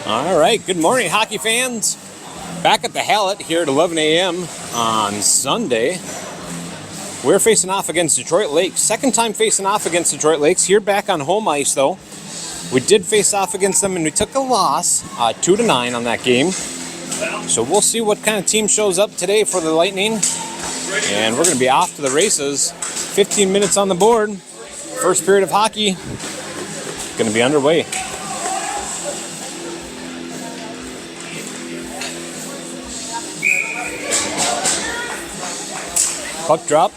All right, good morning, hockey fans. Back at the Hallett here at 11 a.m. on Sunday. We're facing off against Detroit Lakes. Second time facing off against Detroit Lakes. Here back on home ice, though. We did face off against them, and we took a loss, 2-9 on that game. So we'll see what kind of team shows up today for the Lightning. And we're going to be off to the races. 15 minutes on the board. First period of hockey going to be underway. Puck drop.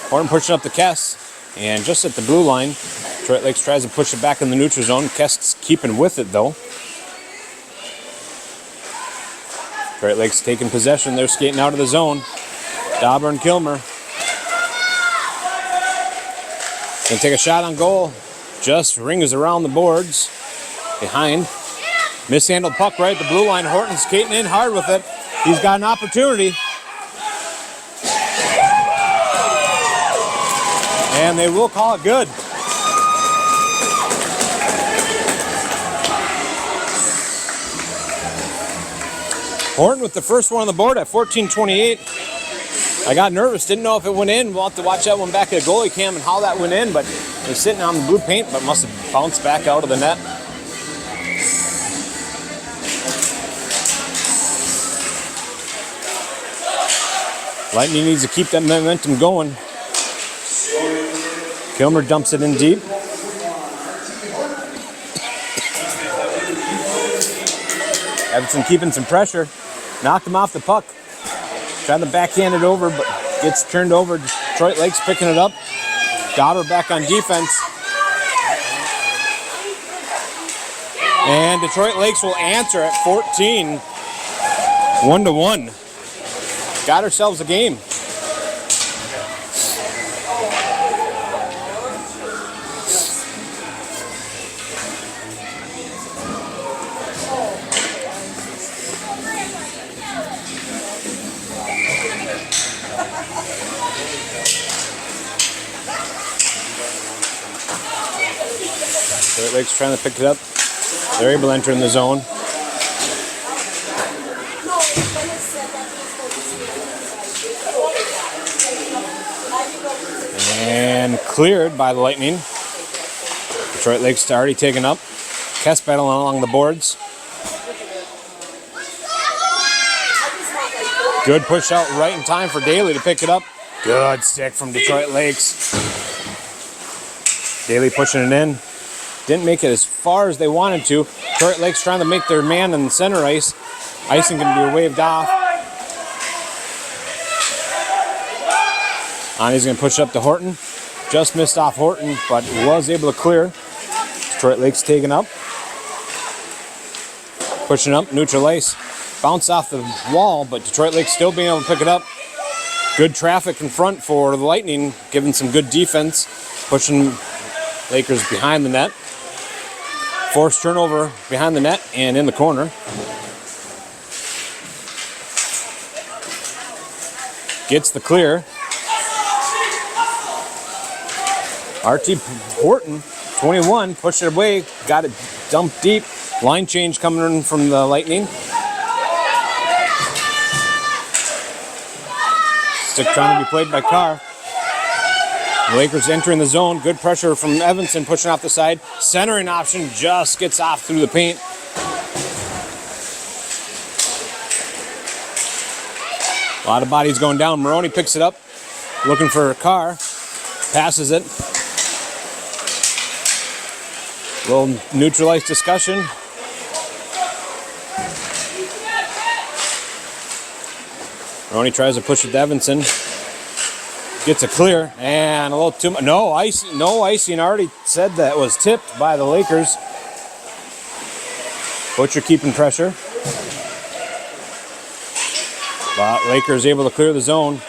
Horton pushing up the Kess. And just at the blue line, Detroit Lakes tries to push it back in the neutral zone. Kess keeping with it, though. Detroit Lakes taking possession. They're skating out of the zone. Dauber and Kilmer. Gonna take a shot on goal. Just rings around the boards. Behind. Mishandled puck right at the blue line. Horton skating in hard with it. He's got an opportunity. And they will call it good. Horton with the first one on the board at 14:28. I got nervous, didn't know if it went in. We'll have to watch that one back at a goalie cam and how that went in, but it was sitting on the blue paint, but must have bounced back out of the net. Lightning needs to keep that momentum going. Kilmer dumps it in deep. Evenson keeping some pressure. Knocked him off the puck. Tried to backhand it over, but gets turned over. Detroit Lakes picking it up. Dauber back on defense. And Detroit Lakes will answer at 14. 1-1. Got ourselves a game. Detroit Lakes trying to pick it up. They're able to enter in the zone. And cleared by the Lightning. Detroit Lakes already taken up. Kess battling along the boards. Good push out right in time for Daly to pick it up. Good stick from Detroit Lakes. Daly pushing it in. Didn't make it as far as they wanted to. Detroit Lakes trying to make their man in the center ice. Icing going to be waved off. Ani's going to push up to Horton. Just missed off Horton, but was able to clear. Detroit Lakes taking up. Pushing up, neutral ice. Bounce off the wall, but Detroit Lakes still being able to pick it up. Good traffic in front for the Lightning, giving some good defense. Pushing Lakers behind the net. Forced turnover behind the net and in the corner. Gets the clear. RT Horton, 21, pushed it away, got it dumped deep. Line change coming in from the Lightning. Stick trying to be played by Carr. The Lakers entering the zone. Good pressure from Evenson pushing off the side. Centering option just gets off through the paint. A lot of bodies going down. Moroni picks it up. Looking for Carr. Passes it. A little neutralized discussion. Moroni tries to push it to Evenson. Gets a clear and a little too much. No icing. Already said that was tipped by the Lakers. Butcher keeping pressure. But Lakers able to clear the zone.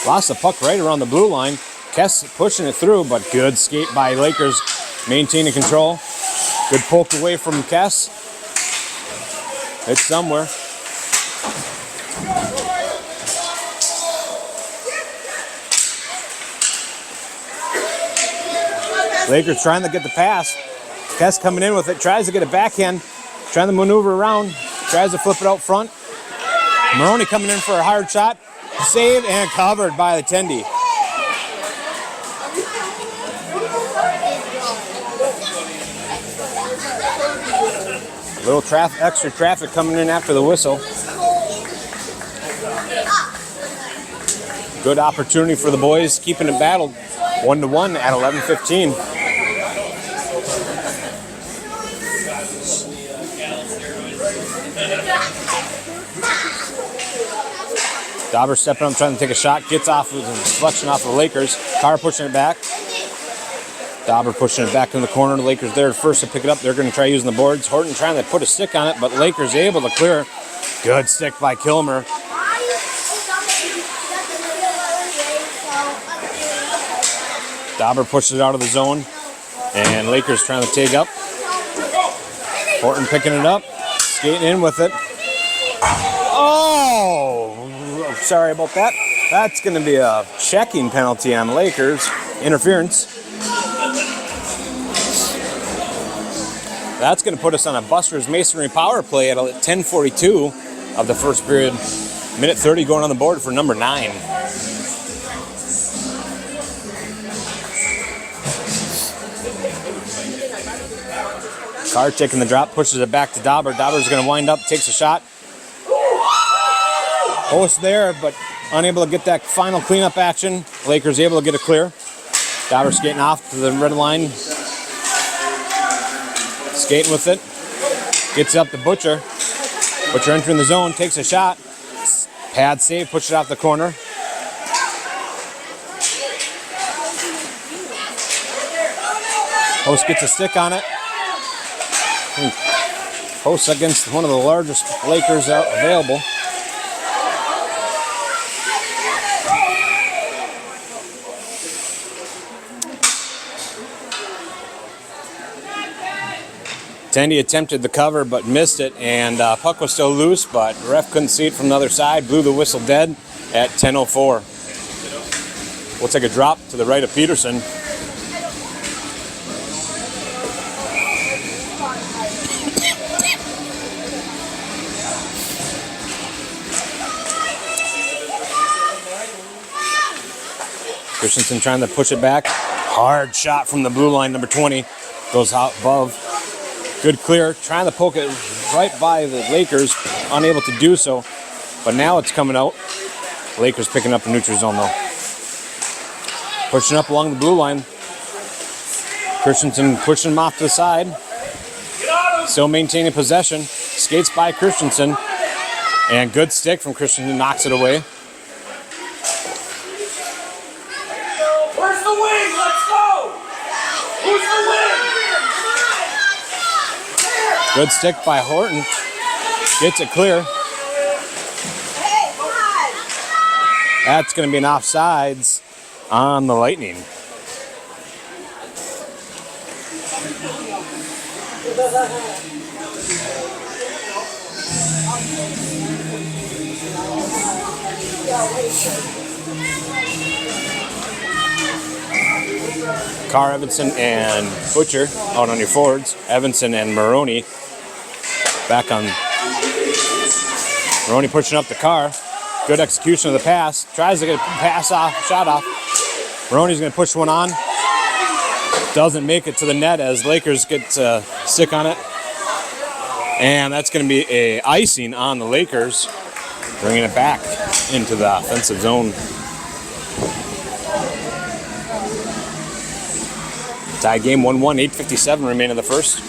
Lost the puck right around the blue line. Kess pushing it through, but good skate by Lakers. Maintaining control. Good poke away from Kess. It's somewhere. Lakers trying to get the pass. Kess coming in with it, tries to get a backhand. trying to maneuver around, tries to flip it out front. Moroni coming in for a hard shot. Saved and covered by the Tendy. Little extra traffic coming in after the whistle. Good opportunity for the boys, keeping it battled 1-1 at 11:15. Dauber stepping up, trying to take a shot, gets off with a deflection off of the Lakers. Carr pushing it back. Dauber pushing it back in the corner. The Lakers there first to pick it up. They're going to try using the boards. Horton trying to put a stick on it, but Lakers able to clear. Good stick by Kilmer. Dauber pushes it out of the zone, and Lakers trying to take up. Horton picking it up, skating in with it. Oh, sorry about that. That's going to be a checking penalty on Lakers. Interference. That's going to put us on a Buster's Masonry power play at 10:42 of the first period. Minute 30 going on the board for number 9. Carr taking the drop, pushes it back to Dauber. Dauber's going to wind up, takes a shot. Post there, but unable to get that final cleanup action. Lakers able to get a clear. Dauber skating off to the red line. Skating with it. Gets up to Butcher. Butcher entering the zone, takes a shot. Pad save, pushes it off the corner. Post gets a stick on it. Post against one of the largest Lakers out available. Tendy attempted the cover but missed it, and puck was still loose, but the ref couldn't see it from the other side, blew the whistle dead at 10:04. Looks like a drop to the right of Peterson. Christensen trying to push it back. Hard shot from the blue line, number 20. Goes out above. Good clear, trying to poke it right by the Lakers, unable to do so. But now it's coming out. Lakers picking up the neutral zone though. Pushing up along the blue line. Christensen pushing him off to the side. Still maintaining possession. Skates by Christensen. And good stick from Christensen, knocks it away. Where's the wing? Let's go! Who's the wing? Good stick by Horton. Gets it clear. That's going to be an offsides on the Lightning. Carr, Evenson, and Butcher out on your forwards. Evenson and Moroni back on. Moroni pushing up the Carr. Good execution of the pass. Tries to get a pass off, shot off. Moroni's going to push one on. Doesn't make it to the net as Lakers get stick on it. And that's going to be a icing on the Lakers, bringing it back into the offensive zone. Tie game 1-1, 8:57 remain in the first.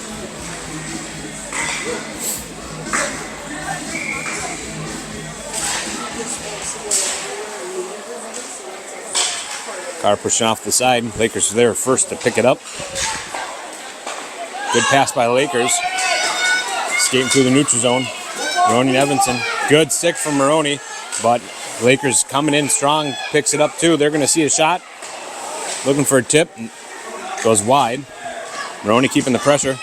Carr pushing off the side. Lakers there first to pick it up. Good pass by Lakers. Skating through the neutral zone. Moroni and Evenson. Good stick from Moroni, but Lakers coming in strong. Picks it up too. They're going to see a shot. Looking for a tip. Goes wide. Moroni keeping the pressure.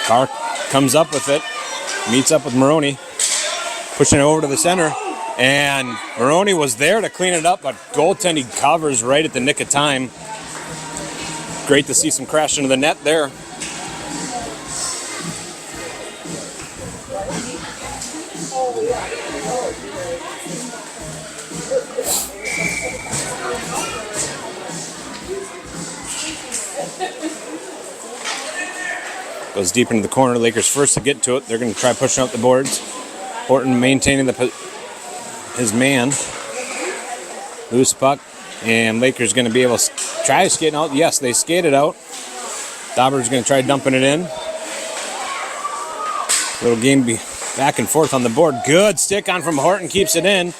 Carr comes up with it. Meets up with Moroni. Pushing it over to the center. And Moroni was there to clean it up, but goaltending covers right at the nick of time. Great to see some crash into the net there. Goes deep into the corner. Lakers first to get to it. They're going to try pushing up the boards. Horton maintaining his man. Loose puck. And Lakers going to be able to try skating out. Yes, they skated out. Dauber's going to try dumping it in. Little game back and forth on the board. Good stick on from Horton. Keeps it in.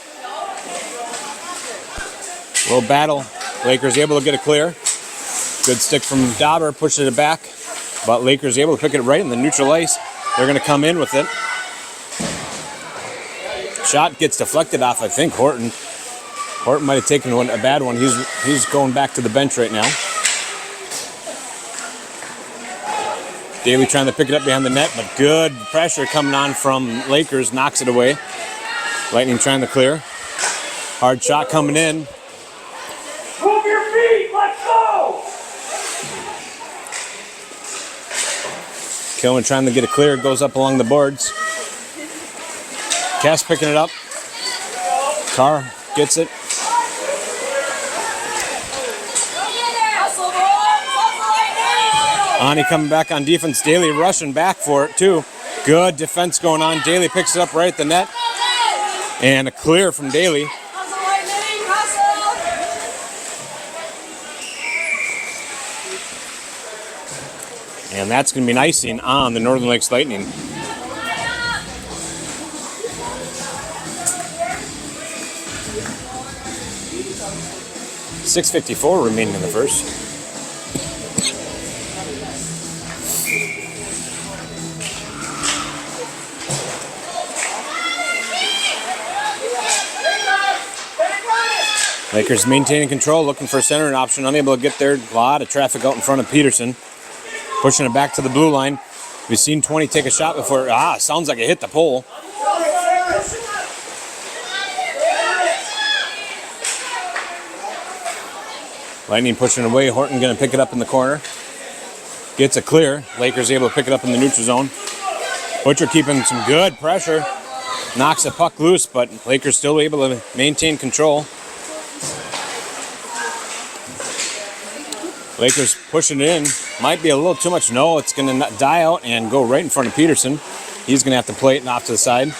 Little battle. Lakers able to get it clear. Good stick from Dauber. Pushes it back. But Lakers able to pick it right in the neutral ice. They're going to come in with it. Shot gets deflected off, I think, Horton. Horton might have taken a bad one. He's going back to the bench right now. Daly trying to pick it up behind the net, but good pressure coming on from Lakers. Knocks it away. Lightning trying to clear. Hard shot coming in. Move your feet. Let's go. Keoni trying to get it clear. Goes up along the boards. Cass picking it up. Carr gets it. Ani coming back on defense. Daly rushing back for it too. Good defense going on. Daly picks it up right at the net. And a clear from Daly. And that's going to be an icing on the Northern Lakes Lightning. .6:54 remaining in the first. Lakers maintaining control, looking for a centering option, unable to get there. A lot of traffic out in front of Peterson. Pushing it back to the blue line. We've seen 20 take a shot before. Sounds like it hit the pole. Lightning pushing away. Horton going to pick it up in the corner. Gets it clear. Lakers able to pick it up in the neutral zone. Butcher keeping some good pressure. Knocks the puck loose, but Lakers still able to maintain control. Lakers pushing it in. Might be a little too much. No, it's going to die out and go right in front of Peterson. He's going to have to play it off to the side.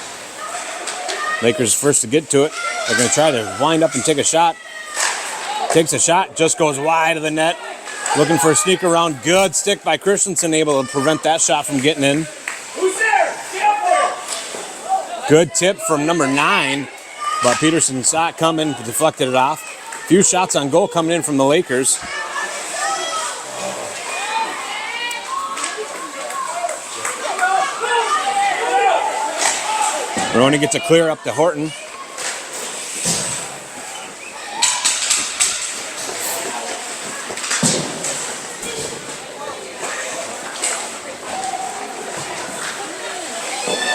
Lakers first to get to it. They're going to try to wind up and take a shot. Takes a shot, just goes wide of the net. Looking for a sneak around. Good stick by Christensen, able to prevent that shot from getting in. Who's there? Get up there. Good tip from number 9, but Peterson saw it coming, deflected it off. Few shots on goal coming in from the Lakers. Moroni gets a clear up to Horton.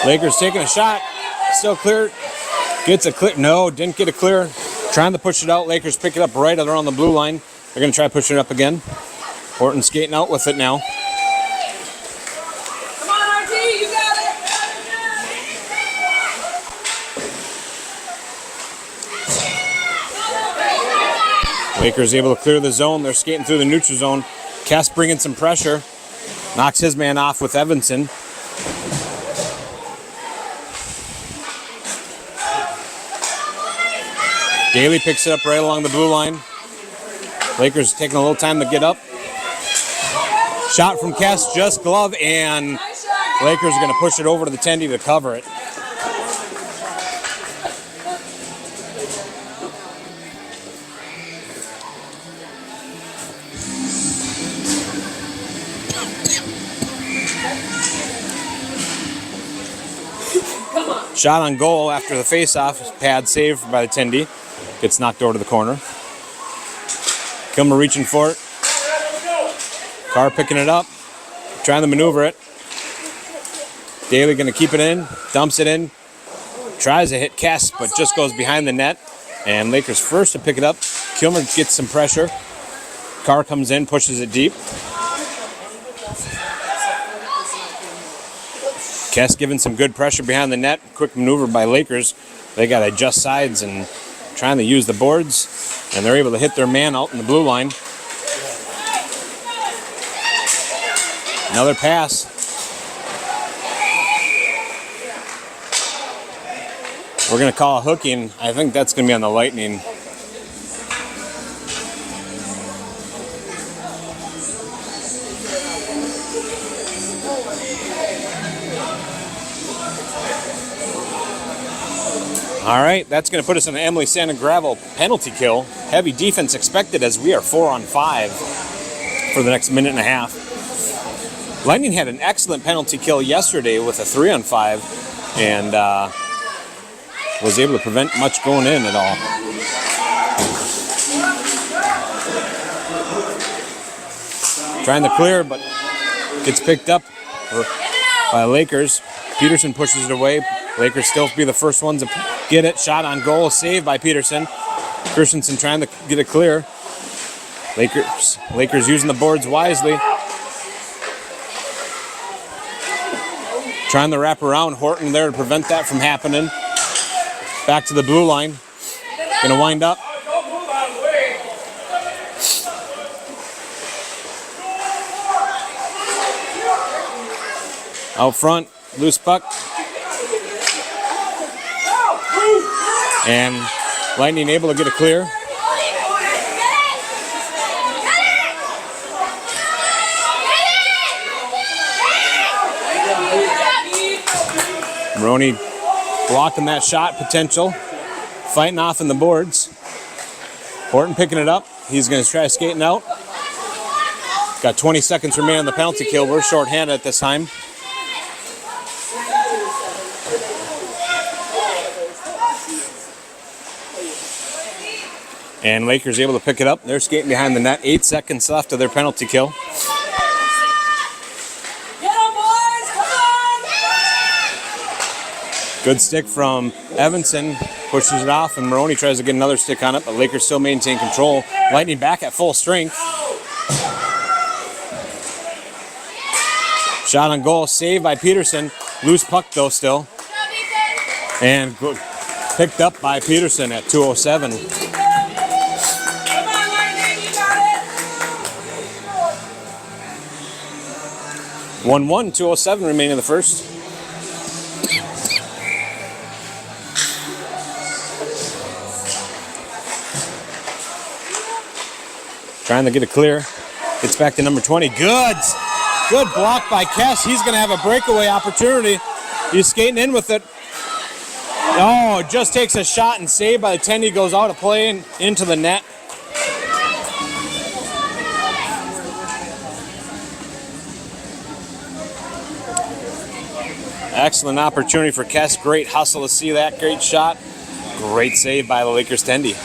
Lakers taking a shot. Still clear. Gets a clear. No, didn't get a clear. Trying to push it out. Lakers pick it up right around the blue line. They're going to try pushing it up again. Horton skating out with it now. Come on, RT, you got it. Lakers able to clear the zone. They're skating through the neutral zone. Cass bringing some pressure. Knocks his man off with Evenson. Daly picks it up right along the blue line. Lakers taking a little time to get up. Shot from Cass, just glove, and Lakers are going to push it over to the tendy to cover it. Shot on goal after the face-off. Pad saved by the tendy. Gets knocked over to the corner. Kilmer reaching for it. Carr picking it up. Trying to maneuver it. Daly going to keep it in. Dumps it in. Tries to hit Cass, but just goes behind the net. And Lakers first to pick it up. Kilmer gets some pressure. Carr comes in, pushes it deep. Cass giving some good pressure behind the net. Quick maneuver by Lakers. They got to adjust sides and trying to use the boards, and they're able to hit their man out in the blue line. Another pass. We're going to call a hooking. I think that's going to be on the Lightning. All right, that's going to put us in the Emily Sand and Gravel penalty kill. Heavy defense expected as we are 4-on-5 for the next minute and a half. Lightning had an excellent penalty kill yesterday with a 3-on-5 and was able to prevent much going in at all. Trying to clear, but gets picked up by Lakers. Peterson pushes it away. Lakers still be the first ones to get it. Shot on goal, saved by Peterson. Christensen trying to get it clear. Lakers using the boards wisely. Trying to wrap around. Horton there to prevent that from happening. Back to the blue line. Gonna wind up. Out front, loose puck. And Lightning able to get it clear. Moroni blocking that shot potential. Fighting off in the boards. Horton picking it up. He's going to try skating out. Got 20 seconds remaining on the penalty kill. We're shorthanded at this time. And Lakers able to pick it up. They're skating behind the net. 8 seconds left of their penalty kill. Get 'em, boys! Come on! Good stick from Evenson. Pushes it off, and Moroni tries to get another stick on it, but Lakers still maintain control. Lightning back at full strength. Shot on goal, saved by Peterson. Loose puck though still. And picked up by Peterson at 2:07. 1-1, 2:07 remaining in the first. Trying to get it clear. Gets back to number 20. Good block by Kess. He's going to have a breakaway opportunity. He's skating in with it. Oh, just takes a shot and saved by the 10. He goes out of play and into the net. Excellent opportunity for Kess. Great hustle to see that. Great shot. Great save by the Lakers' Tendy.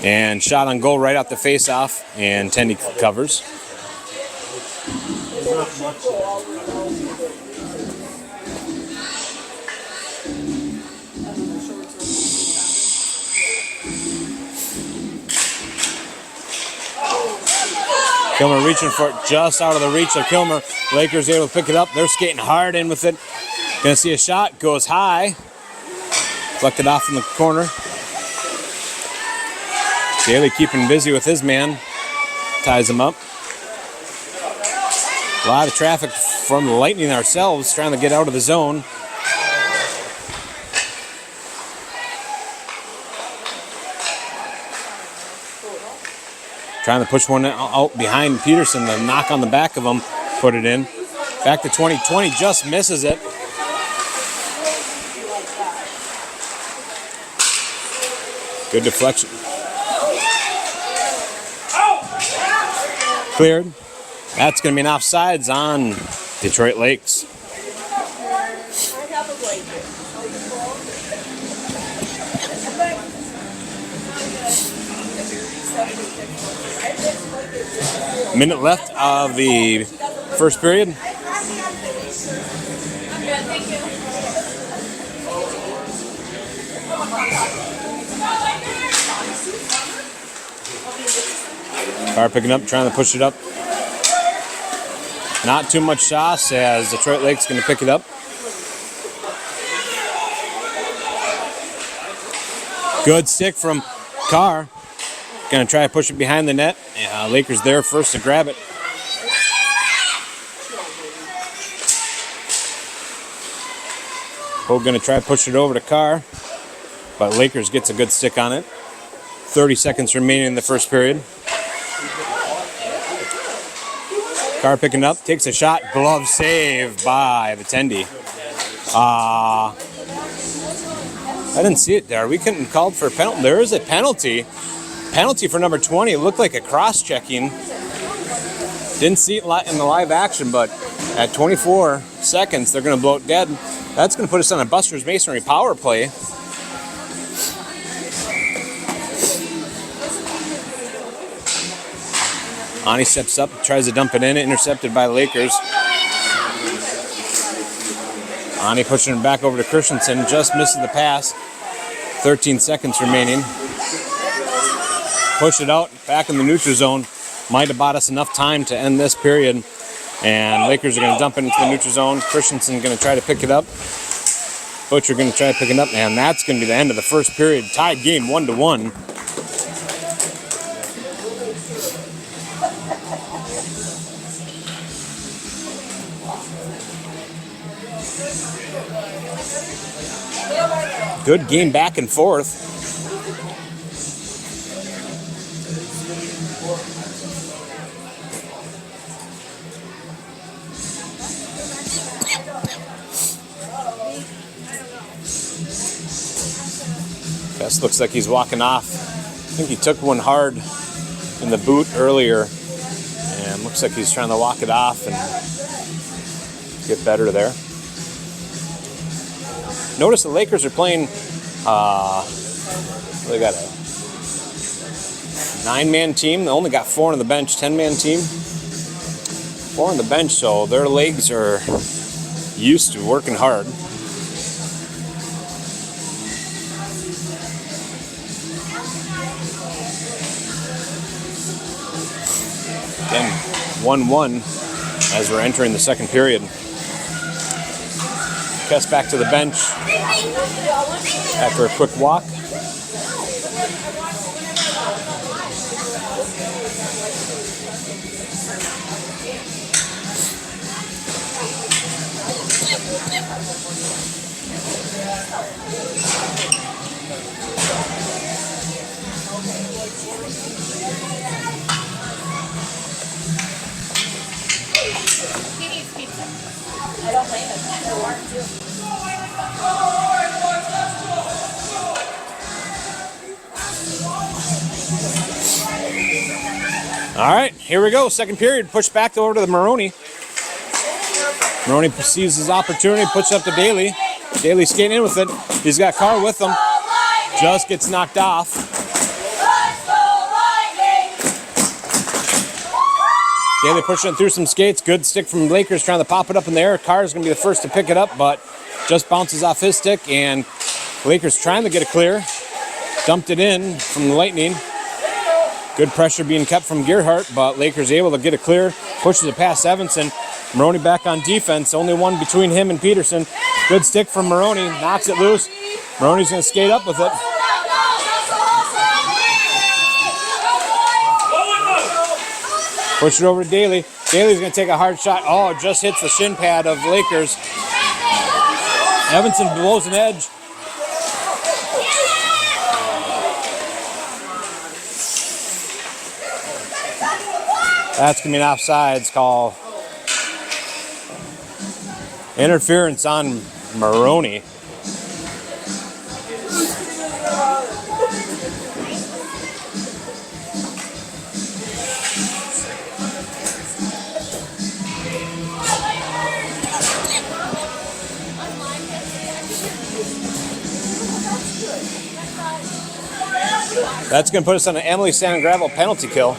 And shot on goal right off the face-off, and Tendy covers. Kilmer reaching for it just out of the reach of Kilmer. Lakers able to pick it up. They're skating hard in with it. Gonna see a shot. Goes high. Deflected off in the corner. Daly keeping busy with his man. Ties him up. A lot of traffic from the Lightning ourselves trying to get out of the zone. Trying to push one out behind Peterson. The knock on the back of him. Put it in. Back to 2020. Just misses it. Good deflection. Cleared. That's going to be an offsides on Detroit Lakes. Minute left of the first period. Carr picking up, trying to push it up. Not too much sauce as Detroit Lake's going to pick it up. Good stick from Carr. Going to try to push it behind the net. Lakers there first to grab it. Hogue going to try to push it over to Carr, but Lakers gets a good stick on it. 30 seconds remaining in the first period. Carr picking up, takes a shot, glove save by the Tendy. I didn't see it there. We couldn't call for a penalty. There is a penalty. Penalty for number 20. It looked like a cross-checking. Didn't see it in the live action, but at 24 seconds, they're going to blow it dead. That's going to put us on a Buster's Masonry power play. Ani steps up, tries to dump it in, intercepted by the Lakers. Ani pushing it back over to Christensen, just misses the pass. 13 seconds remaining. Push it out, back in the neutral zone. Might have bought us enough time to end this period. And Lakers are going to dump it into the neutral zone. Christensen going to try to pick it up. Butcher going to try to pick it up. And that's going to be the end of the first period. Tied game 1-1. Good game back and forth. Best looks like he's walking off. I think he took one hard in the boot earlier, and looks like he's trying to walk it off and get better there. Notice the Lakers are playing, they got a 9-man team. They only got 4 on the bench, 10-man team. 4 on the bench, so their legs are used to working hard. Again, 1-1 as we're entering the second period. Kess back to the bench after a quick walk. I don't blame him. All right, here we go. Second period. Push back over to the Moroni. Moroni perceives his opportunity, puts it up to Daly. Daly skating in with it. He's got Carr with him. Just gets knocked off. Daly pushing it through some skates. Good stick from Lakers trying to pop it up in the air. Carr is going to be the first to pick it up, but just bounces off his stick, and Lakers trying to get it clear. Dumped it in from the Lightning. Good pressure being kept from Gerhardt, but Lakers able to get it clear. Pushes it past Evenson. Moroni back on defense. Only one between him and Peterson. Good stick from Moroni. Knocks it loose. Moroni's going to skate up with it. Push it over to Daly. Daly's going to take a hard shot. Oh, it just hits the shin pad of Lakers. Evenson blows an edge. That's going to be an offsides call. Interference on Moroni. That's going to put us on an Emily Sand Gravel penalty kill.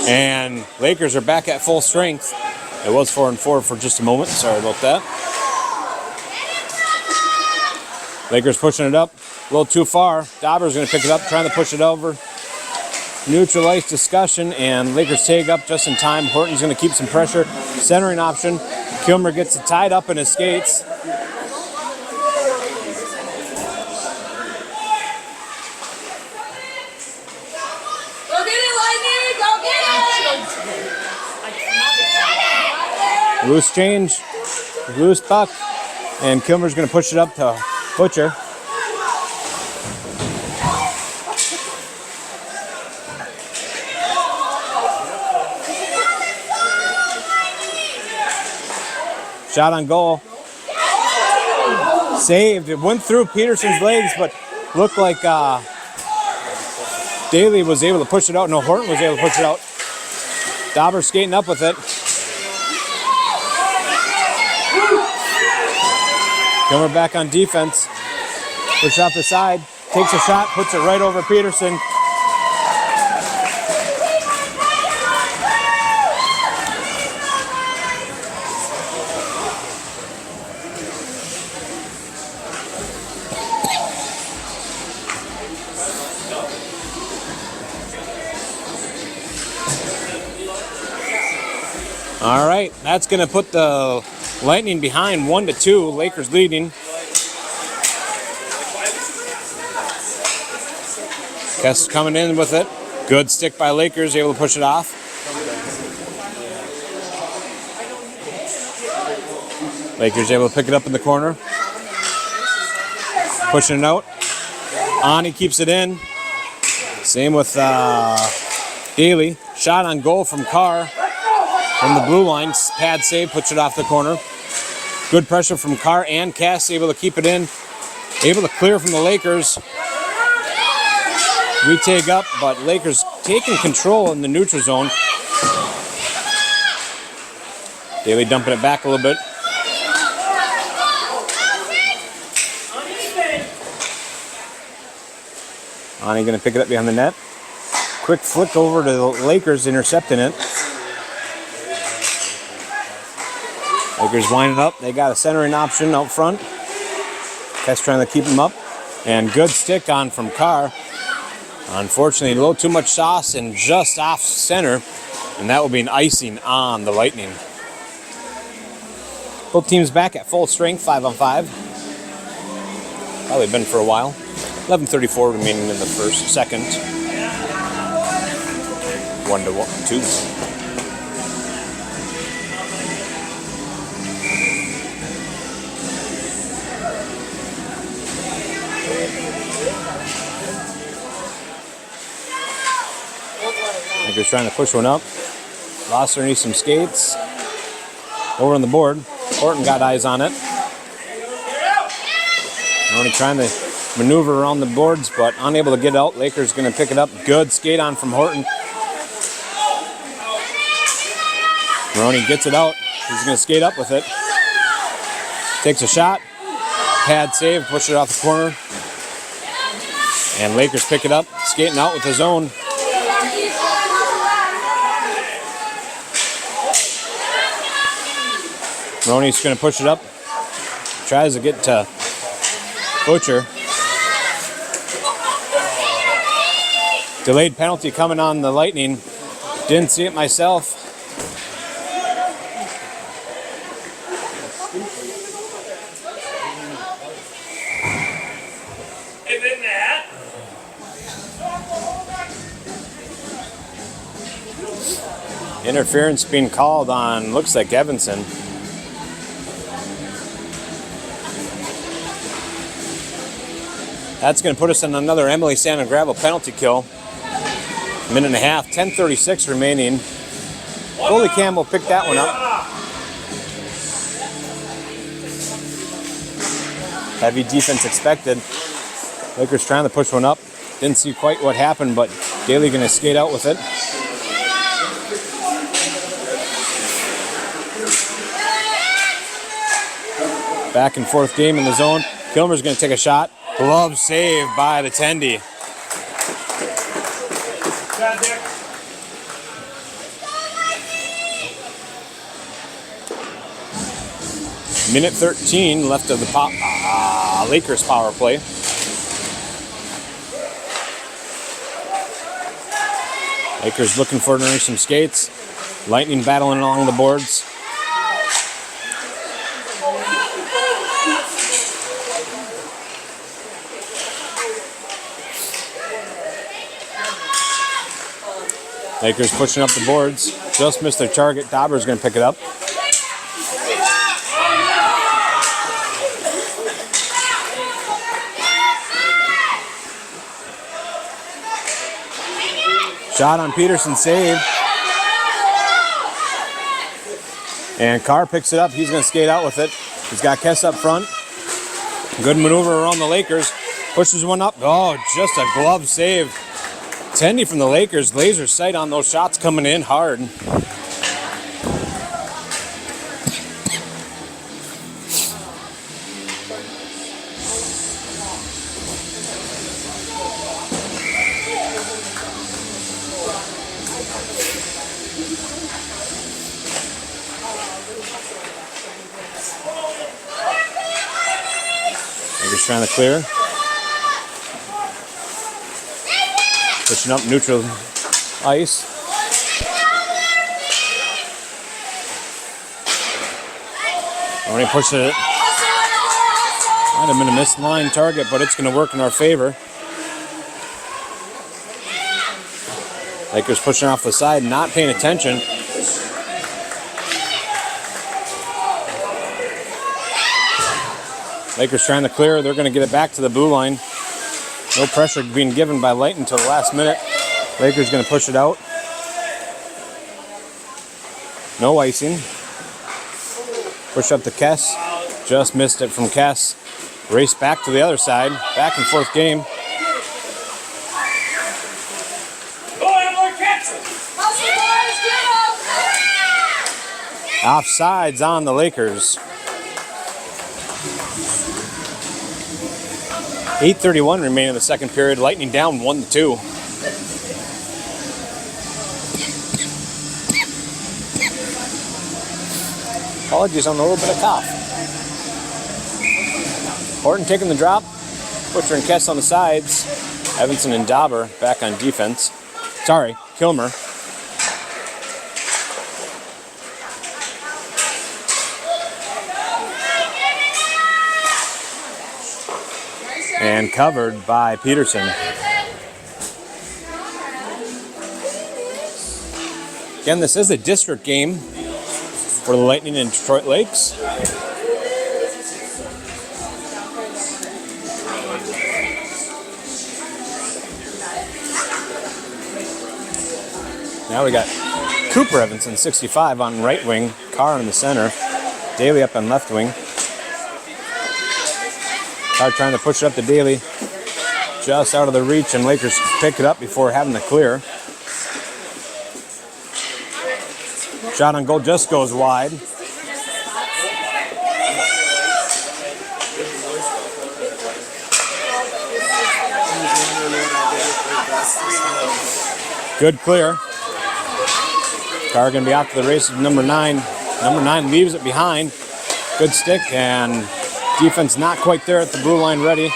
And Lakers are back at full strength. It was 4-4 for just a moment. Sorry about that. Lakers pushing it up a little too far. Dauber's going to pick it up, trying to push it over. Neutral ice discussion, and Lakers tag up just in time. Horton's going to keep some pressure. Centering option. Kilmer gets it tied up in his skates. Loose change, loose puck, and Kilmer's going to push it up to Butcher. Shot on goal. Saved. It went through Peterson's legs, but looked like Daly was able to push it out. No, Horton was able to push it out. Dauber skating up with it. Kilmer back on defense. Push off the side. Takes a shot. Puts it right over Peterson. All right, that's going to put the Lightning behind 1-2. Lakers leading. Kess coming in with it. Good stick by Lakers, able to push it off. Lakers able to pick it up in the corner. Pushing it out. Ani keeps it in. Same with Daly. Shot on goal from Carr. From the blue line, pad save, puts it off the corner. Good pressure from Carr and Cass, able to keep it in. Able to clear from the Lakers. Retake up, but Lakers taking control in the neutral zone. Daly dumping it back a little bit. Ani going to pick it up behind the net. Quick flick over to the Lakers, intercepting it. Lakers winding up. They got a centering option out front. Kess trying to keep him up. And good stick on from Carr. Unfortunately, a little too much sauce and just off center. And that will be an icing on the Lightning. Both teams back at full strength, 5-on-5. Probably been for a while. 11:34 remaining in the second. 1-2. Lakers trying to push one up. Lost underneath some skates. Over on the board. Horton got eyes on it. Moroni trying to maneuver around the boards, but unable to get out. Lakers going to pick it up. Good skate on from Horton. Moroni gets it out. He's going to skate up with it. Takes a shot. Pad save. Push it off the corner. And Lakers pick it up. Skating out with his own. Moroni's going to push it up. Tries to get to Butcher. Delayed penalty coming on the Lightning. Didn't see it myself. Interference being called on, looks like Evenson. That's going to put us in another Emily Sand and Gravel penalty kill. Minute and a half, 10:36 remaining. Goalie Campbell picked that one up. Heavy defense expected. Lakers trying to push one up. Didn't see quite what happened, but Daly going to skate out with it. Back and forth game in the zone. Kilmer's going to take a shot. Glove save by the Tendy. Minute 13 left of the Lakers power play. Lakers looking for underneath some skates. Lightning battling along the boards. Lakers pushing up the boards. Just missed their target. Dauber's going to pick it up. Shot on Peterson, save. And Carr picks it up. He's going to skate out with it. He's got Kess up front. Good maneuver around the Lakers. Pushes one up. Oh, just a glove save. Tendy from the Lakers. Laser sight on those shots coming in hard. Lakers trying to clear. Pushing up neutral ice. Moroni pushes it. Might have been a missed line target, but it's going to work in our favor. Lakers pushing off the side, not paying attention. Lakers trying to clear. They're going to get it back to the blue line. No pressure being given by Light until the last minute. Lakers going to push it out. No icing. Push up to Kess. Just missed it from Kess. Race back to the other side. Back and forth game. Offsides on the Lakers. 8:31 remaining in the second period. Lightning down 1-2. Apologies on the little bit of cough. Horton taking the drop. Butcher and Kess on the sides. Evenson and Dauber back on defense. Sorry, Kilmer. And covered by Peterson. Again, this is a district game for the Lightning and Detroit Lakes. Now we got Cooper Evenson, 65 on right wing, Carr in the center, Daly up on left wing. Carr trying to push it up to Daly, just out of the reach, and Lakers pick it up before having to clear. Shot on goal just goes wide. Good clear. Carr going to be out to the races with number 9. Number 9 leaves it behind. Good stick, and defense not quite there at the blue line ready.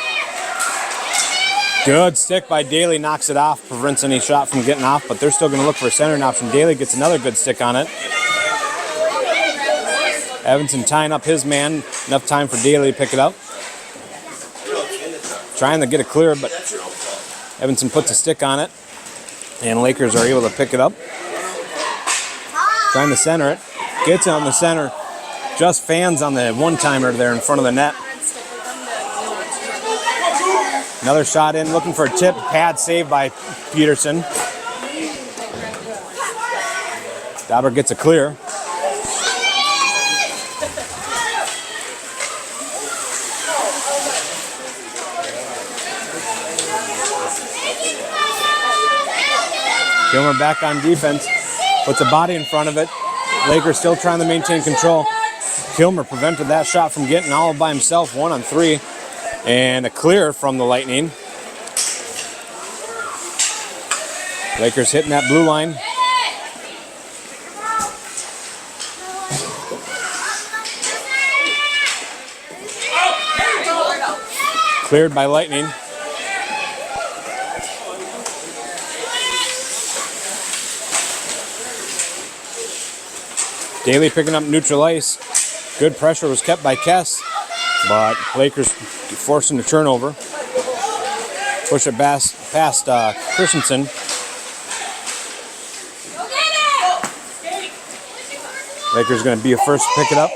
Good stick by Daly, knocks it off, prevents any shot from getting off, but they're still going to look for a centering option. Daly gets another good stick on it. Evenson tying up his man, enough time for Daly to pick it up. Trying to get it clear, but Evenson puts a stick on it, and Lakers are able to pick it up. Trying to center it, gets it on the center, just fans on the one-timer there in front of the net. Another shot in, looking for a tip, pad save by Peterson. Dauber gets a clear. Kilmer back on defense, puts a body in front of it. Lakers still trying to maintain control. Kilmer prevented that shot from getting all by himself, 1 on 3. And a clear from the Lightning. Lakers hitting that blue line. Cleared by Lightning. Daly picking up neutral ice. Good pressure was kept by Kess, but Lakers forcing the turnover. Push it past Christensen. Lakers going to be a first to pick it up.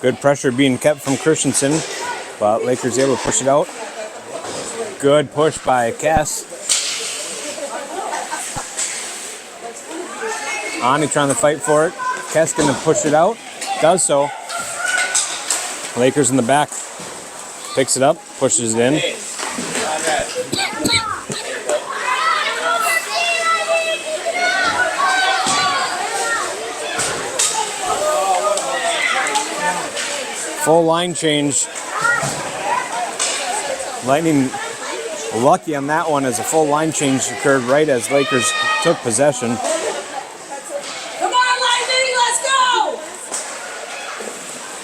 Good pressure being kept from Christensen, but Lakers able to push it out. Good push by Cass. Ani trying to fight for it. Cass going to push it out. Does so. Lakers in the back. Picks it up, pushes it in. Full line change. Lightning lucky on that one as a full line change occurred right as Lakers took possession. Come on, Lightning, let's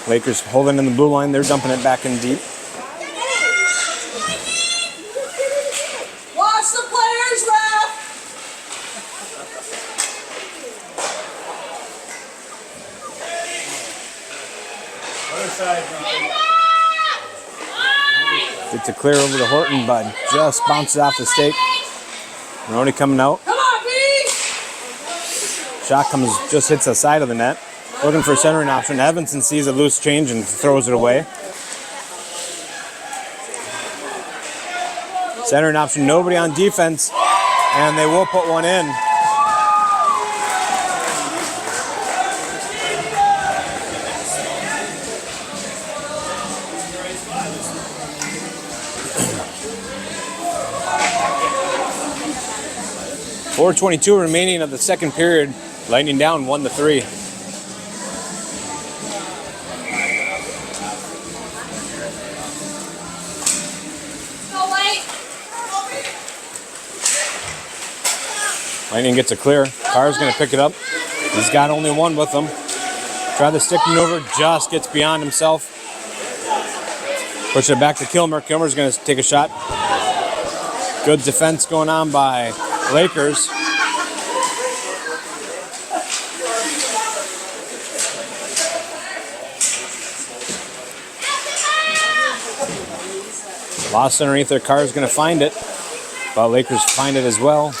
go! Lakers holding in the blue line. They're dumping it back in deep. Watch the players, ref! Gets a clear over to Horton, but just bounces off the stake. Moroni coming out. Come on, B! Shot comes, just hits the side of the net. Looking for a centering option. Evenson sees a loose change and throws it away. Centering option, nobody on defense, and they will put one in. .4:22 remaining of the second period. Lightning down 1-3. Lightning gets a clear. Carr's going to pick it up. He's got only one with him. Try the stick maneuver, just gets beyond himself. Push it back to Kilmer. Kilmer's going to take a shot. Good defense going on by Lakers. Lost underneath their. Carr's going to find it, but Lakers find it as well.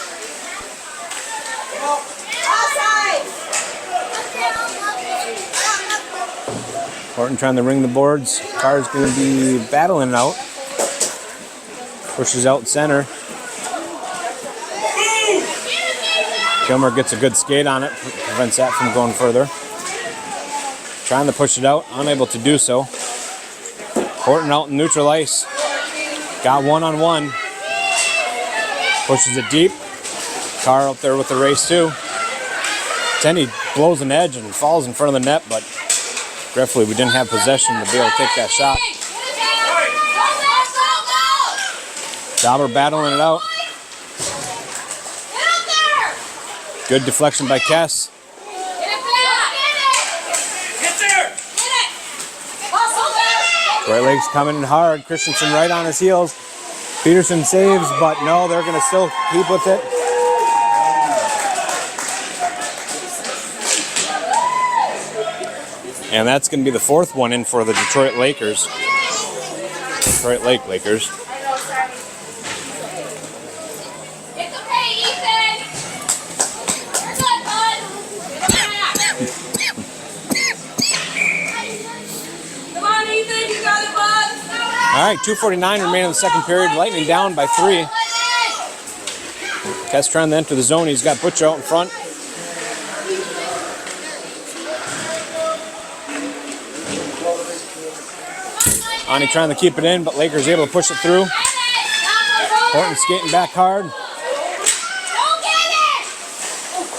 Horton trying to ring the boards. Carr's going to be battling it out. Pushes out center. Kilmer gets a good skate on it. Prevents that from going further. Trying to push it out. Unable to do so. Horton out in neutral ice. Got one-on-one. Pushes it deep. Carr out there with the race too. Tenny blows an edge and falls in front of the net, but gratefully we didn't have possession to be able to take that shot. Dauber battling it out. Good deflection by Kess. Right leg's coming in hard. Christensen right on his heels. Peterson saves, but no, they're going to still keep with it. And that's going to be the fourth one in for the Detroit Lakers. Detroit Lake Lakers. It's okay, Ethan! You're good, bud! Come on, Ethan, you got it, bud! All right, 2:49 remaining in the second period. Lightning down by 3. Kess trying to enter the zone. He's got Butcher out in front. Ani trying to keep it in, but Lakers able to push it through. Horton skating back hard.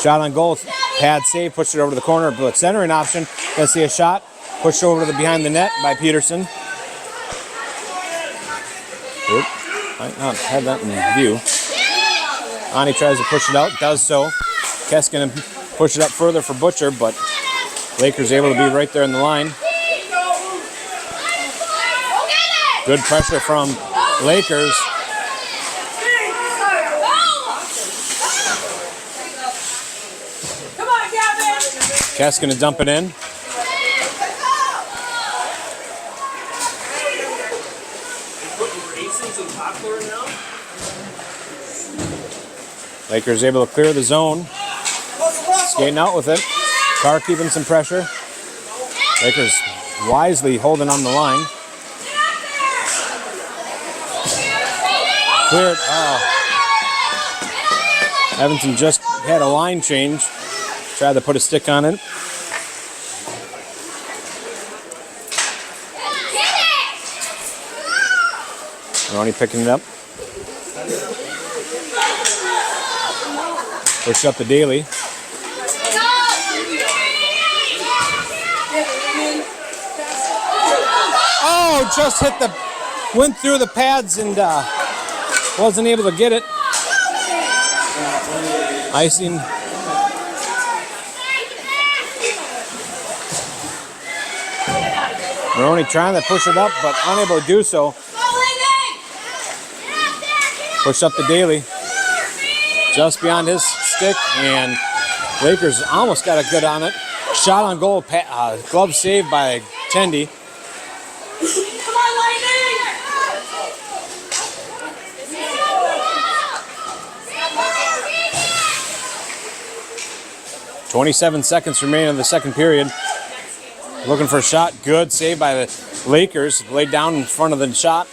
Shot on goal. Pad save, pushed it over to the corner, but centering option. Let's see a shot. Pushed over to the behind the net by Peterson. Oop. Might not have that in view. Ani tries to push it out, does so. Kess gonna push it up further for Butcher, but Lakers able to be right there in the line. Good pressure from Lakers. Come on, Gavin! Kess gonna dump it in. Lakers able to clear the zone. Skating out with it. Carr keeping some pressure. Lakers wisely holding on the line. Cleared. Evenson just had a line change. Tried to put a stick on it. Moroni picking it up. Push up the daily. Oh, just went through the pads and wasn't able to get it. Icing. Moroni trying to push it up, but unable to do so. Push up the daily. Just beyond his stick, and Lakers almost got a good on it. Shot on goal, glove saved by Tendy. Come on, Lightning! 27 seconds remaining in the second period. Looking for a shot. Good save by the Lakers. Laid down in front of the shot.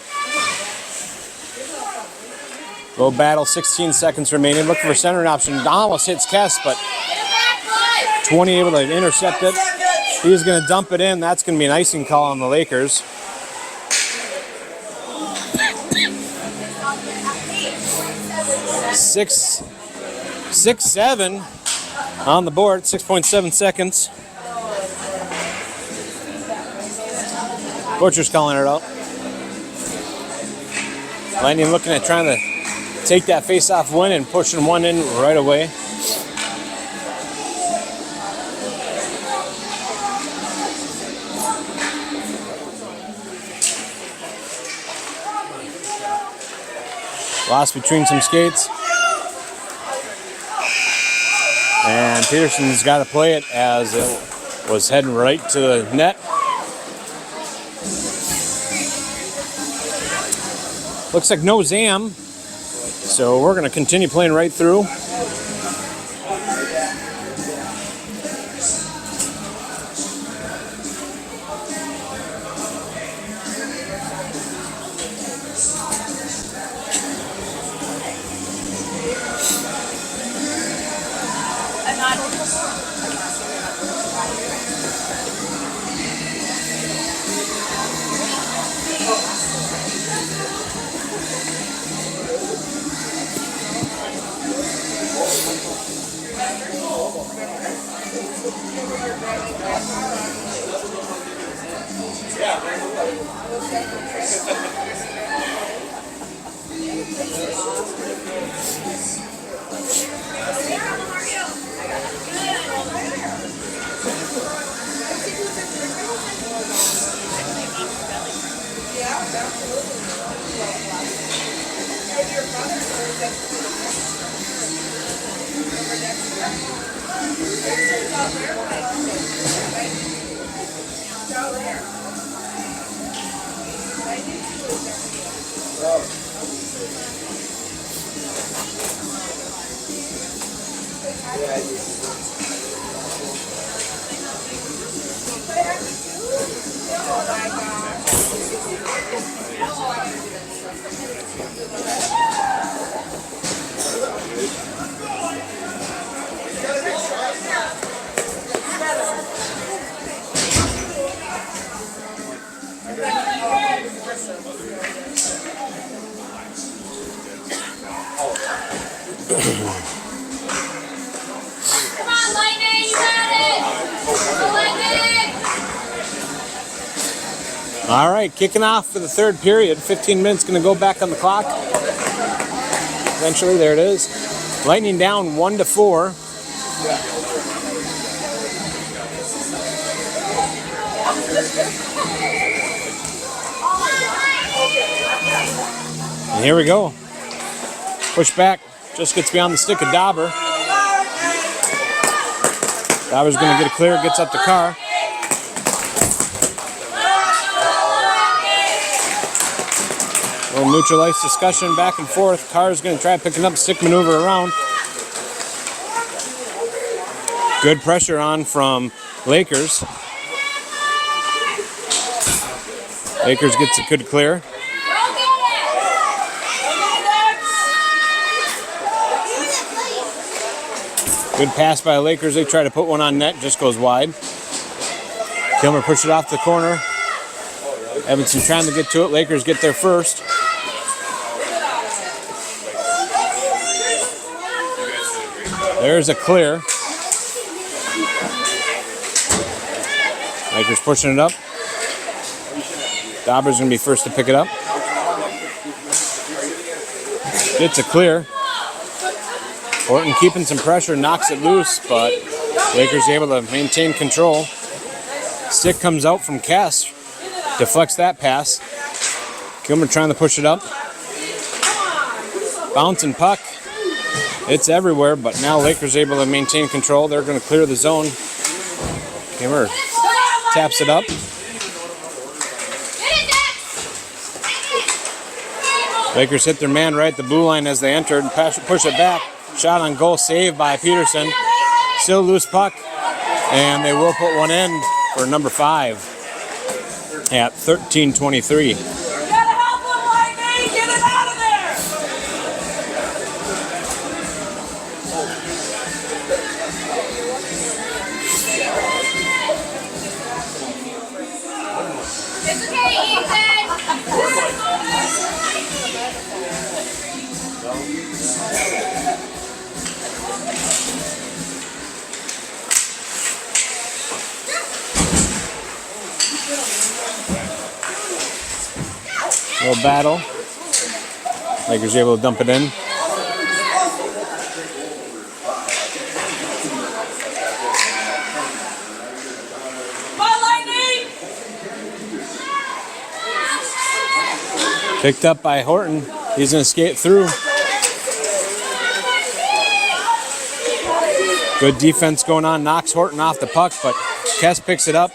Low battle, 16 seconds remaining. Looking for centering option. Almost hits Kess, but 20 able to intercept it. He's going to dump it in. That's going to be an icing call on the Lakers. Six, 7 on the board. 6.7 seconds. Butcher's calling it out. Lightning looking at trying to take that face-off win and pushing one in right away. Lost between some skates. And Peterson's got to play it as it was heading right to the net. Looks like no Zam. So we're going to continue playing right through. All right, kicking off for the third period. 15 minutes going to go back on the clock. Eventually, there it is. Lightning down 1-4. And here we go. Push back. Just gets beyond the stick of Dauber. Dauber's going to get it clear. Gets up to Carr. A little neutral ice discussion back and forth. Carr's going to try picking up, stick maneuver around. Good pressure on from Lakers. Lakers gets a good clear. Good pass by Lakers. They try to put one on net, just goes wide. Kilmer pushes it off the corner. Evenson trying to get to it. Lakers get there first. There's a clear. Lakers pushing it up. Dauber's going to be first to pick it up. Gets a clear. Horton keeping some pressure, knocks it loose, but Lakers able to maintain control. Stick comes out from Kess, deflects that pass. Kilmer trying to push it up. Bouncing puck. It's everywhere, but now Lakers able to maintain control. They're going to clear the zone. Kilmer taps it up. Lakers hit their man right at the blue line as they entered and push it back. Shot on goal, saved by Peterson. Still loose puck, and they will put one in for number 5 at 13:23. Gotta help him, Lightning! Get it out of there! It's okay, Ethan! Little battle. Lakers able to dump it in. Picked up by Horton. He's going to skate through. Good defense going on. Knocks Horton off the puck, but Kess picks it up.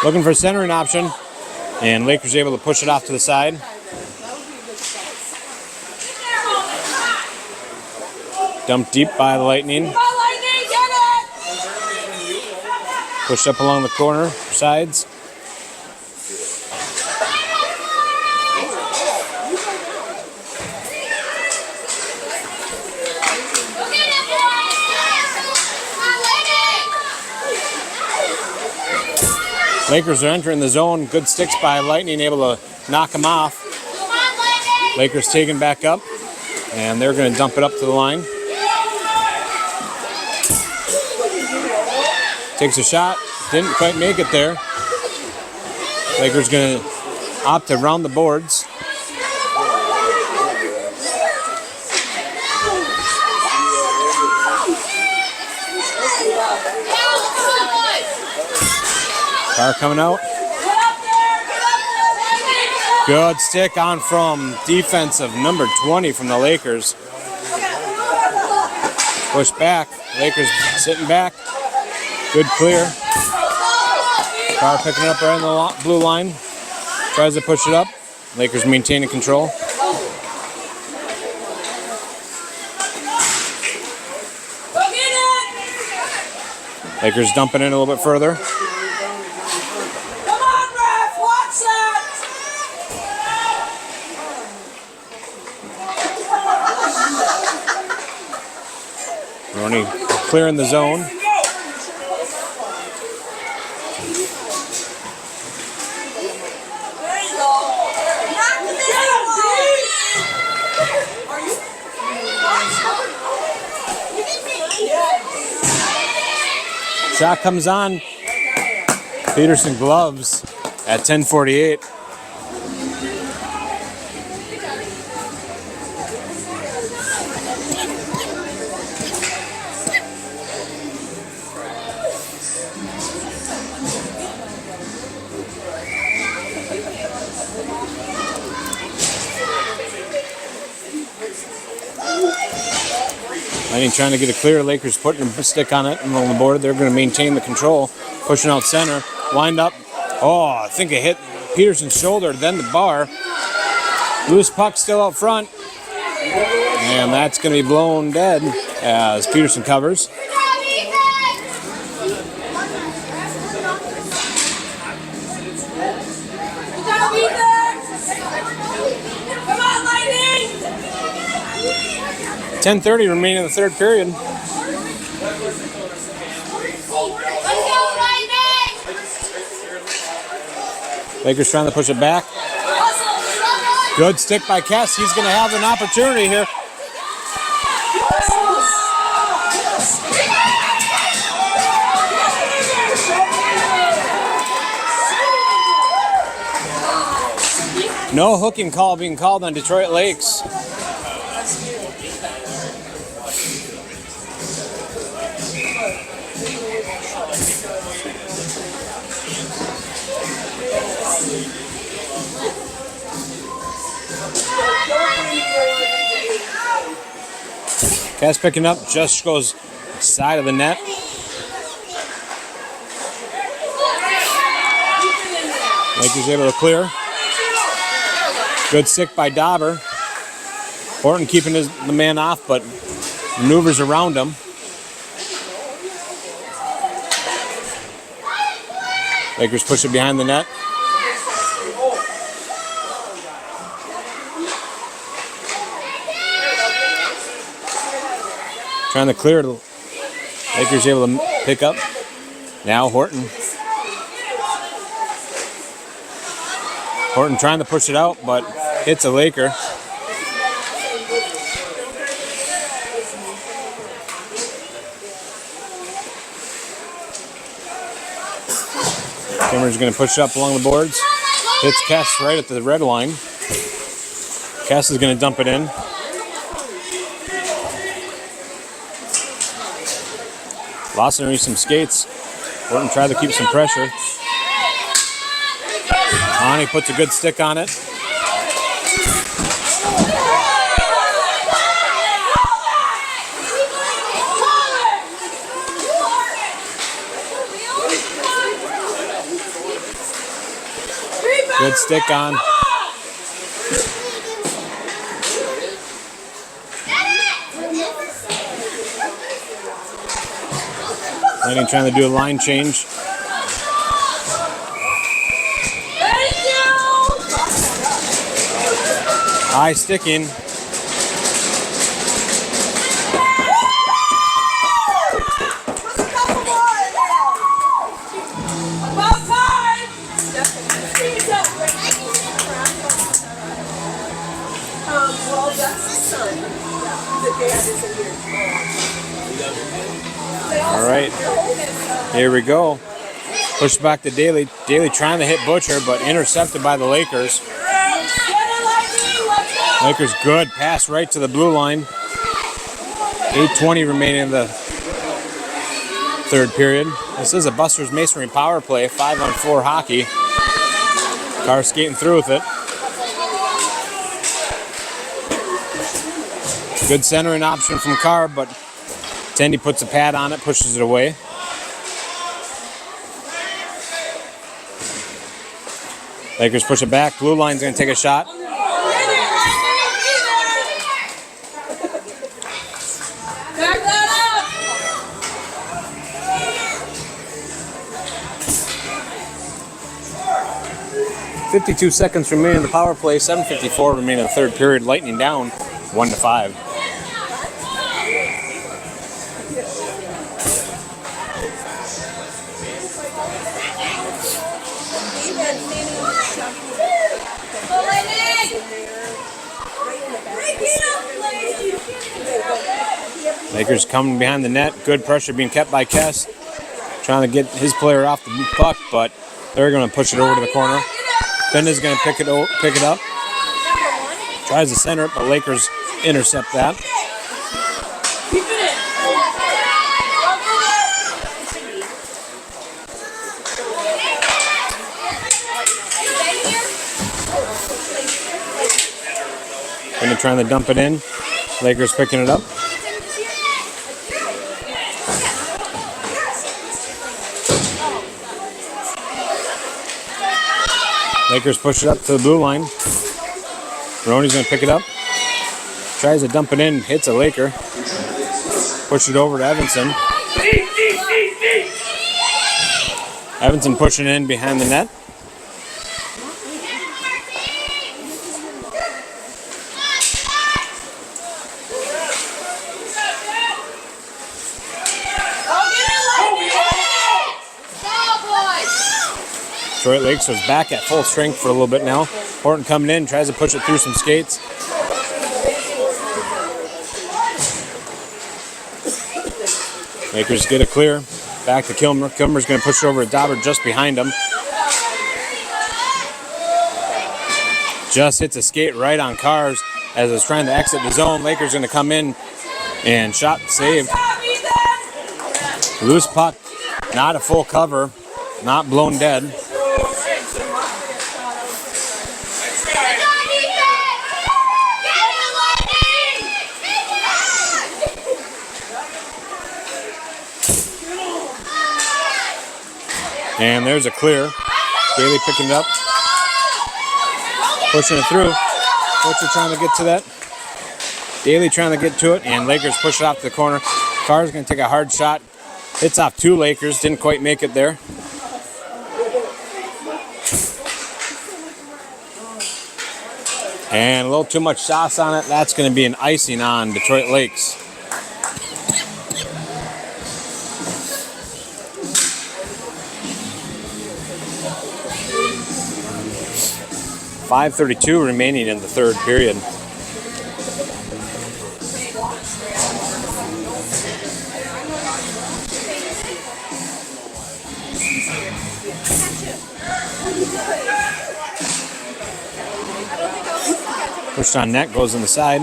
Looking for a centering option. And Lakers able to push it off to the side. Dumped deep by the Lightning. Pushed up along the corner, sides. Lakers are entering the zone. Good sticks by Lightning, able to knock them off. Lakers taking back up, and they're going to dump it up to the line. Takes a shot, didn't quite make it there. Lakers going to opt to round the boards. Carr coming out. Good stick on from defensive number 20 from the Lakers. Push back. Lakers sitting back. Good clear. Carr picking it up right on the blue line. Tries to push it up. Lakers maintaining control. Lakers dumping in a little bit further. Moroni clearing the zone. Shot comes on. Peterson gloves at 10:48. Lightning trying to get a clear. Lakers putting a stick on it and on the board. They're going to maintain the control. Pushing out center. Wind up. Oh, I think it hit Peterson's shoulder, then the bar. Loose puck still out front. And that's going to be blown dead as Peterson covers. 10:30 remaining in the third period. Let's go, Raymond! Lakers trying to push it back. Good stick by Kess. He's going to have an opportunity here. No hooking call being called on Detroit Lakes. Cass picking up, just goes side of the net. Lakers able to clear. Good stick by Dauber. Horton keeping the man off, but maneuvers around him. Lakers push it behind the net. Trying to clear. Lakers able to pick up. Now Horton. Horton trying to push it out, but hits a Laker. Kimmer's going to push it up along the boards. Hits Kess right at the red line. Kess is going to dump it in. Lost underneath some skates. Horton tried to keep some pressure. Ani puts a good stick on it. Good stick on. Lenny trying to do a line change. High sticking. All right, here we go. Push back to Daly. Daly trying to hit Butcher, but intercepted by the Lakers. Lakers good. Pass right to the blue line. 8:20 remaining in the third period. This is a Buster's Masonry power play. 5-on-4 hockey. Carr skating through with it. Good centering option from Carr, but Tendy puts a pad on it, pushes it away. Lakers push it back. Blue line's going to take a shot. Back that up! 52 seconds remaining in the power play. 7:54 remaining in the third period. Lightning down 1-5. Lakers coming behind the net. Good pressure being kept by Kess. Trying to get his player off the puck, but they're going to push it over to the corner. Benda's going to pick it up. Tries to center it, but Lakers intercept that. Benda trying to dump it in. Lakers picking it up. Lakers push it up to the blue line. Moroni's going to pick it up. Tries to dump it in, hits a Laker. Push it over to Evenson. Evenson pushing in behind the net. Detroit Lakes was back at full strength for a little bit now. Horton coming in, tries to push it through some skates. Lakers get a clear. Back to Kilmer. Kilmer's going to push it over to Dauber just behind him. Just hits a skate right on Carr's as it's trying to exit the zone. Lakers going to come in and shot saved. Loose puck, not a full cover, not blown dead. And there's a clear. Bailey picking it up. Pushing it through. Butcher trying to get to that. Daly trying to get to it, and Lakers push it off to the corner. Carr's going to take a hard shot. Hits off two Lakers. Didn't quite make it there. And a little too much sauce on it. That's going to be an icing on Detroit Lakes. .5:32 remaining in the third period. Pushed on net, goes on the side.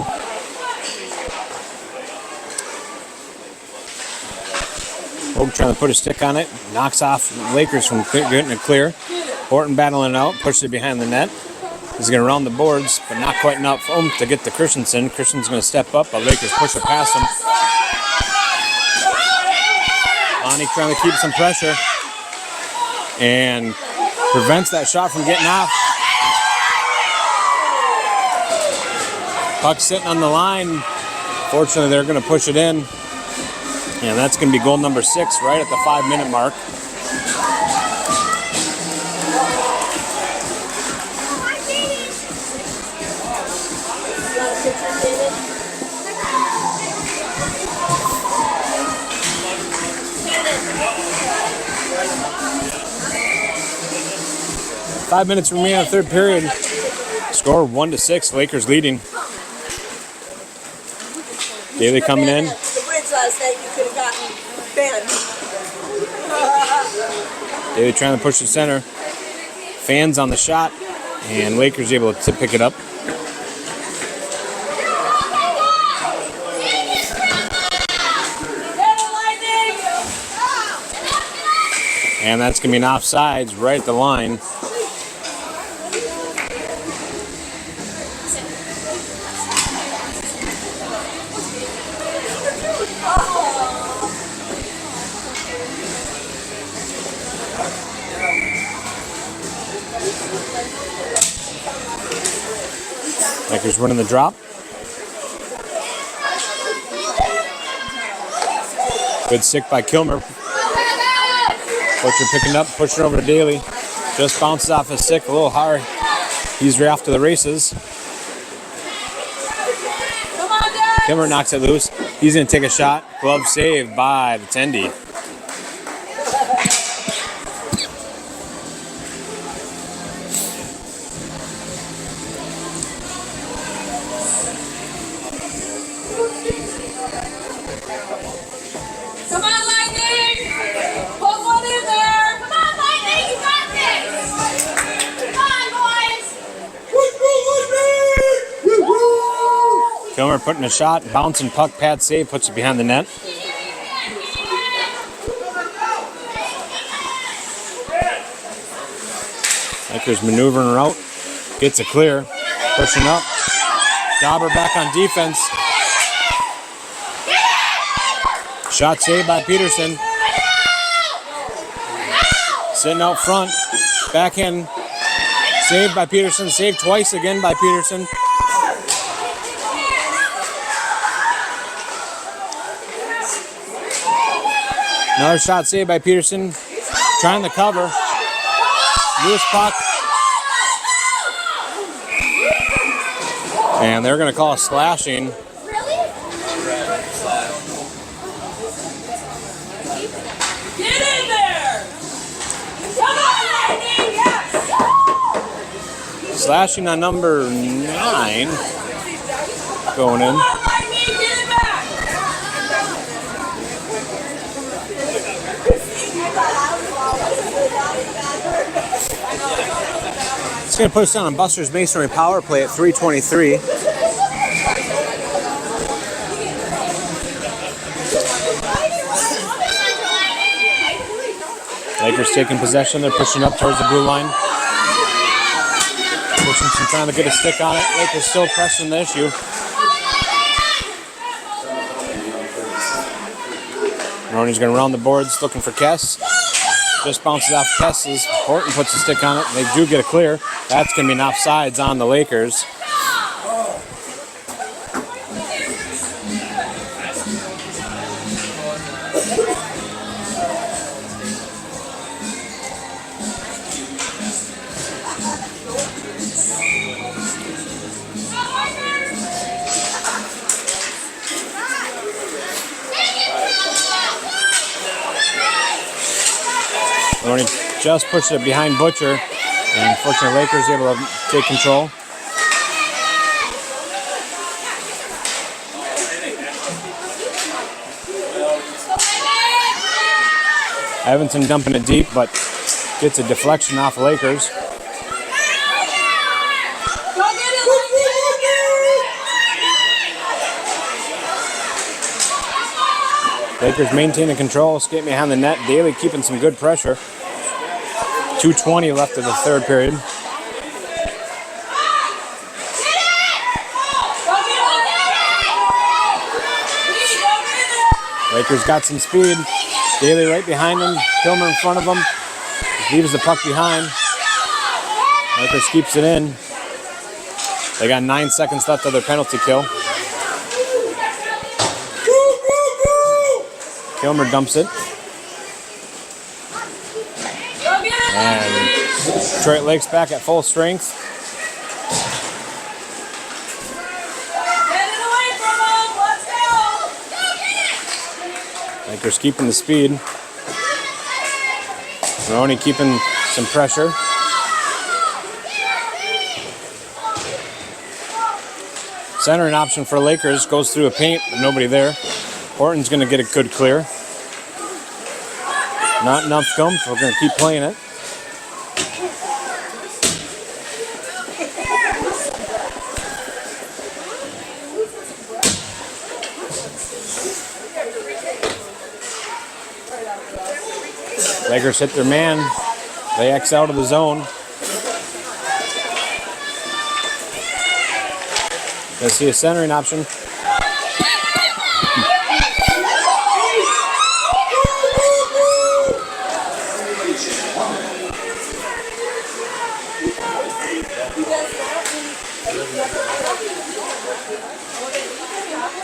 Hogue trying to put a stick on it. Knocks off Lakers from getting it clear. Horton battling out, pushes it behind the net. He's going to round the boards, but not quite enough to get to Christensen. Christensen's going to step up, but Lakers push it past him. Lonnie trying to keep some pressure and prevents that shot from getting off. Puck sitting on the line. Fortunately, they're going to push it in. And that's going to be goal number 6 right at the 5-minute mark. Five minutes remaining in the third period. Score 1-6. Lakers leading. Daly coming in. The bridge last night, you could have gotten banned. Daly trying to push the center. Fans on the shot, and Lakers able to pick it up. And that's going to be an offsides right at the line. Lakers running the drop. Good stick by Kilmer. Butcher picking up, pushing over to Daly. Just bounces off his stick a little hard. He's right off to the races. Kilmer knocks it loose. He's going to take a shot. Glove saved by the Tendy. Kilmer putting a shot, bouncing puck, pad save, puts it behind the net. Lakers maneuvering route, gets it clear, pushing up. Dauber back on defense. Shot saved by Peterson. Sitting out front, backhand saved by Peterson, saved twice again by Peterson. Another shot saved by Peterson. Trying to cover. Loose puck. And they're going to call a slashing. Get in there! Come on, Lightning! Yeah! Slashing on number 9. Going in. It's going to put us down on Buster's Masonry power play at 3:23. Lakers taking possession. They're pushing up towards the blue line. Pushing some, trying to get a stick on it. Lakers still pressing the issue. Moroni's going to round the boards looking for Kess. Just bounces off Kess's. Horton puts a stick on it. They do get a clear. That's going to be an offsides on the Lakers. Moroni just pushed it behind Butcher, and unfortunately Lakers able to take control. Evenson dumping it deep, but gets a deflection off Lakers. Lakers maintaining control, skating behind the net. Daly keeping some good pressure. 2:20 left of the third period. Lakers got some speed. Daly right behind him. Kilmer in front of him. Leaves the puck behind. Lakers keeps it in. They got 9 seconds left of their penalty kill. Kilmer dumps it. And Detroit Lakes back at full strength. Lakers keeping the speed. Moroni keeping some pressure. Centering option for Lakers goes through a paint, but nobody there. Horton's going to get a good clear. Not enough scum, so we're going to keep playing it. Lakers hit their man. They X out of the zone. Let's see a centering option.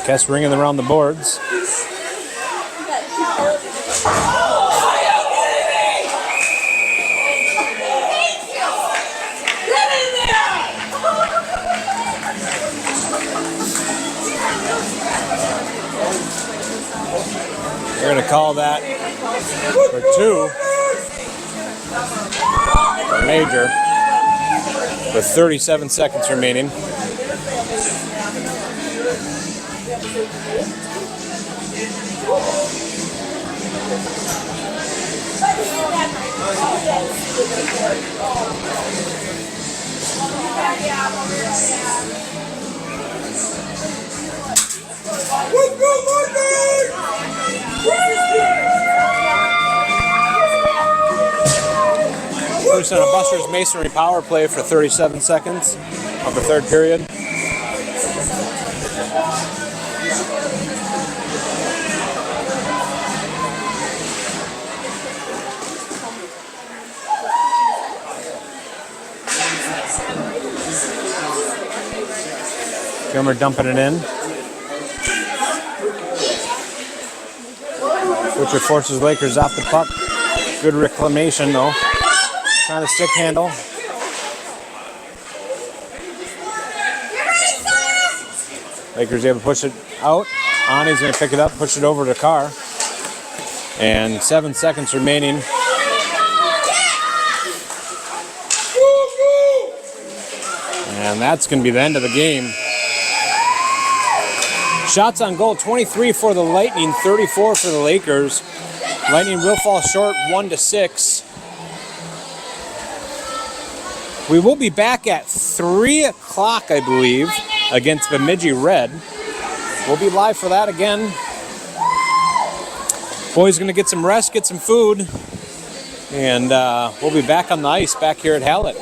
Kess ringing around the boards. They're going to call that for 2. Major. With 37 seconds remaining. First on a Buster's Masonry power play for 37 seconds of the third period. Kilmer dumping it in. Butcher forces Lakers off the puck. Good reclamation though. Trying to stick handle. Lakers able to push it out. Ani's going to pick it up, push it over to Carr. And 7 seconds remaining. And that's going to be the end of the game. Shots on goal, 23 for the Lightning, 34 for the Lakers. Lightning will fall short 1-6. We will be back at 3 o'clock, I believe, against Bemidji Red. We'll be live for that again. Boys going to get some rest, get some food, and we'll be back on the ice back here at Hallett.